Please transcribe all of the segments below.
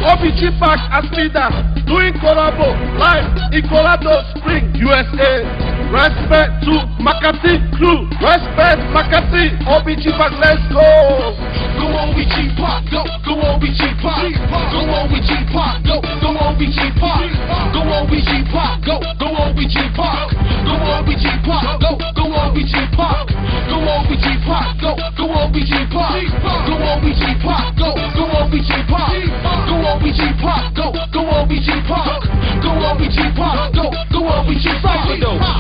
OBG Park Aspida, doing collabo, live in Colorado Springs, USA. Respect to McCarthy crew, respect McCarthy, OBG Park, let's go. Go OBG Park, go OBG Park, go OBG Park, go OBG Park, go OBG Park, go OBG Park, go OBG Park, go OBG Park, go OBG Park, go OBG Park, go OBG Park, go OBG Park, go OBG Park, go OBG Park, go OBG Park, go OBG Park.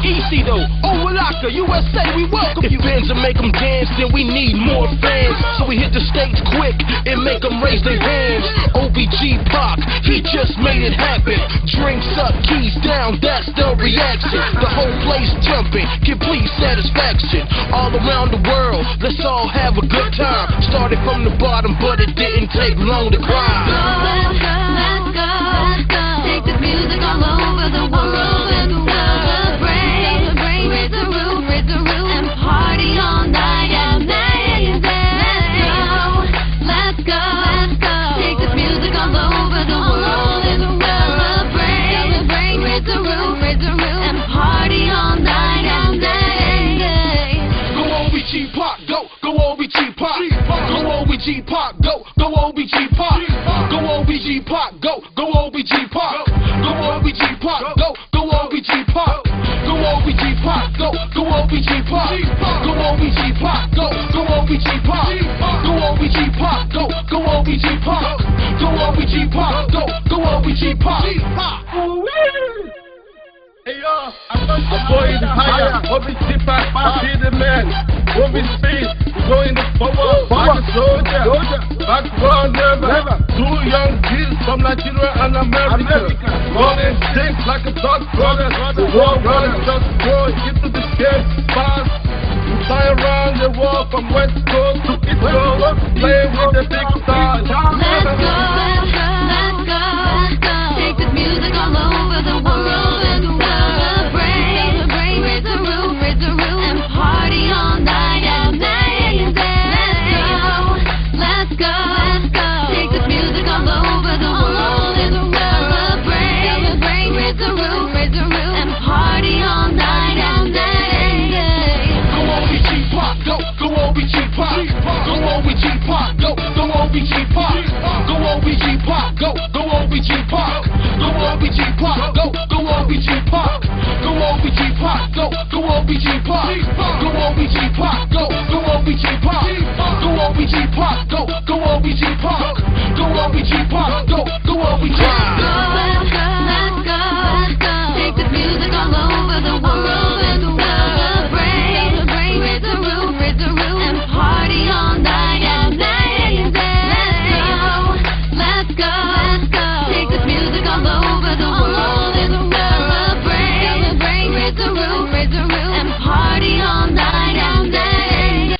Easy though, Owalaka, USA, we welcome you. If bands will make them dance, then we need more fans. So we hit the stage quick and make them raise their hands. OBG Park, he just made it happen. Drinks up, keys down, that's the reaction. The whole place jumping, complete satisfaction. All around the world, let's all have a good time. Started from the bottom, but it didn't take long to climb. Let's go, take the music all over the world and celebrate, raise the roof, and party all night and day. Let's go, take the music all over the world and celebrate, raise the roof, and party all night and day. Go OBG Park, go OBG Park, go OBG Park, go OBG Park, go OBG Park, go OBG Park, go OBG Park, go OBG Park, go OBG Park, go OBG Park, go OBG Park, go OBG Park, go OBG Park, go OBG Park, go OBG Park, go OBG Park. Hey yo, I'm going higher, OBG Park, be the man, moving speed, going forward, back soldier, background never, two young kids from Nigeria and America, running things like a dog brother, running just go into the game fast, fly around the world from West Coast to East Coast, playing with the big stars. Let's go, take the music all over the world and celebrate, raise the roof, and party all night and day. Let's go, take the music all over the world and celebrate, raise the roof, and party all night and day. Go OBG Park, go OBG Park, go OBG Park, go OBG Park, go OBG Park, go OBG Park, go OBG Park, go OBG Park, go OBG Park, go OBG Park, go OBG Park, go OBG Park, go OBG Park, go OBG Park, go OBG Park, go OBG Park. Let's go, take the music all over the world and celebrate, raise the roof, and party all night and day. Let's go, take the music all over the world and celebrate, raise the roof, and party all night and day.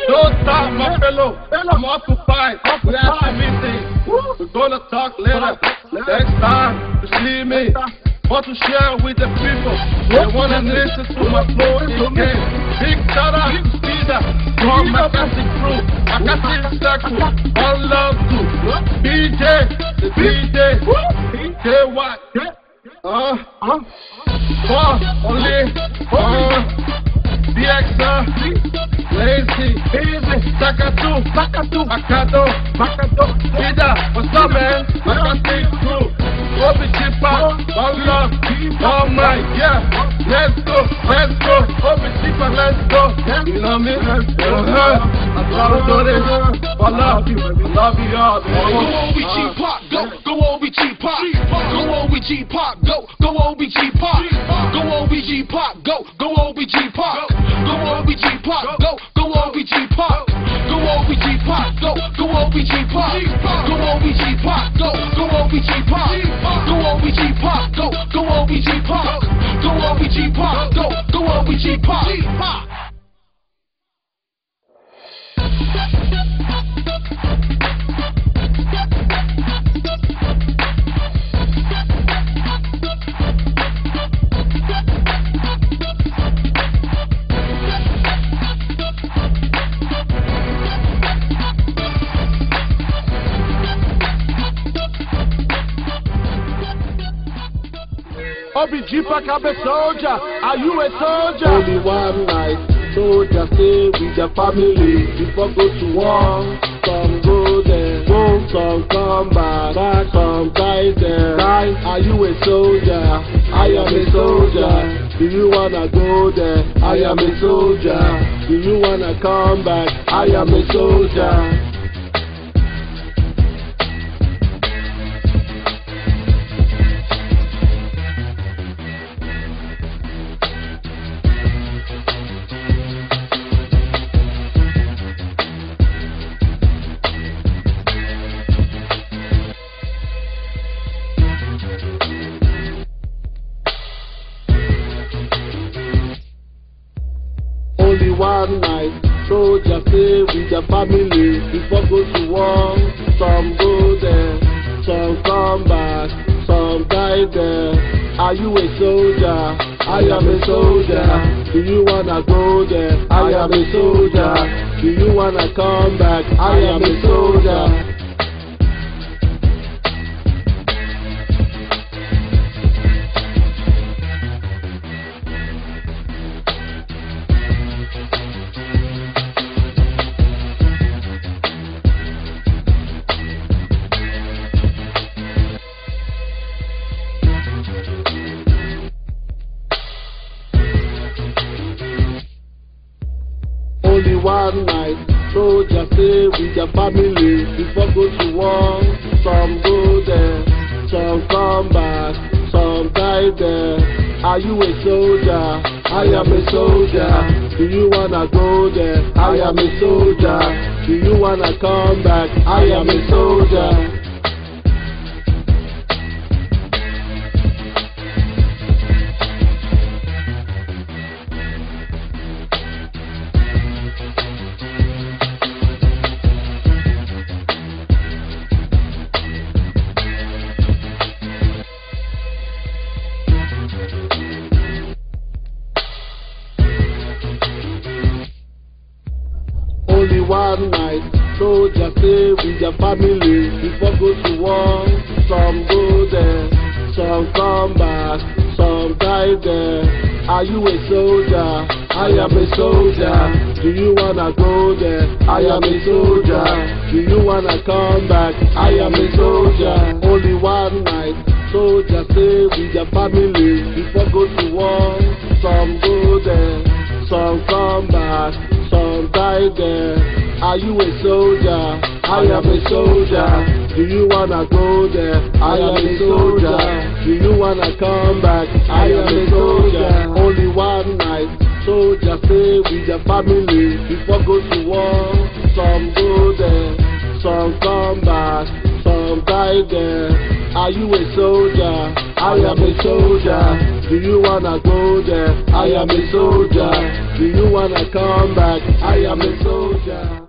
Don't stop, my fellow, I'm occupied, we have to meeting, we're gonna talk later, next time, you see me, want to share with the people, they wanna listen to my flow in the game, big shout out to Speeder, from McCarthy crew, McCarthy circle, all love to BJ, the BJ what, DXR, Lazy, Easy, Takatu, Akado, Speeder, what's up man, McCarthy crew, OBG Park, one love, all night, yeah, let's go, OBG Park, let's go, you know me, I'm proud to do this, I love you all, Go OBG Park, go OBG Park, go OBG Park, go OBG Park, go OBG Park, go OBG Park, go OBG Park, go OBG Park, go OBG Park, go OBG Park, go OBG Park, go OBG Park, go OBG Park, go OBG Park, go OBG Park, go OBG Park. OBG Park, I'm a soldier. Are you a soldier? Only one night, soldier stay with their family before go to war. Some go there, some come back, some die there. Are you a soldier? I am a soldier. Do you wanna go there? I am a soldier. Do you wanna come back? I am a soldier. Only one night, soldiers stay with their family before go to war. Some go there, some come back, some die there. Are you a soldier? I am a soldier. Do you wanna go there? I am a soldier. Do you wanna come back? I am a soldier. Only one night, soldiers stay with their family before go to war. Some go there, some come back, some die there. Are you a soldier? I am a soldier. Do you wanna go there? I am a soldier. Do you wanna come back? I am a soldier. Only one night, soldiers stay with their family before go to war. Some go there, some come back, some die there. Are you a soldier? I am a soldier. Do you wanna go there? I am a soldier. Do you wanna come back? I am a soldier. Only one night, soldiers stay with their family before go to war. Some go there, some come back, some die there. Are you a soldier? I am a soldier. Do you wanna go there? I am a soldier. Do you wanna come back? I am a soldier. Only one night, soldiers stay with their family before go to war. Some go there, some come back, some die there. Are you a soldier? I am a soldier. Do you wanna go there? I am a soldier. Do you wanna come back? I am a soldier.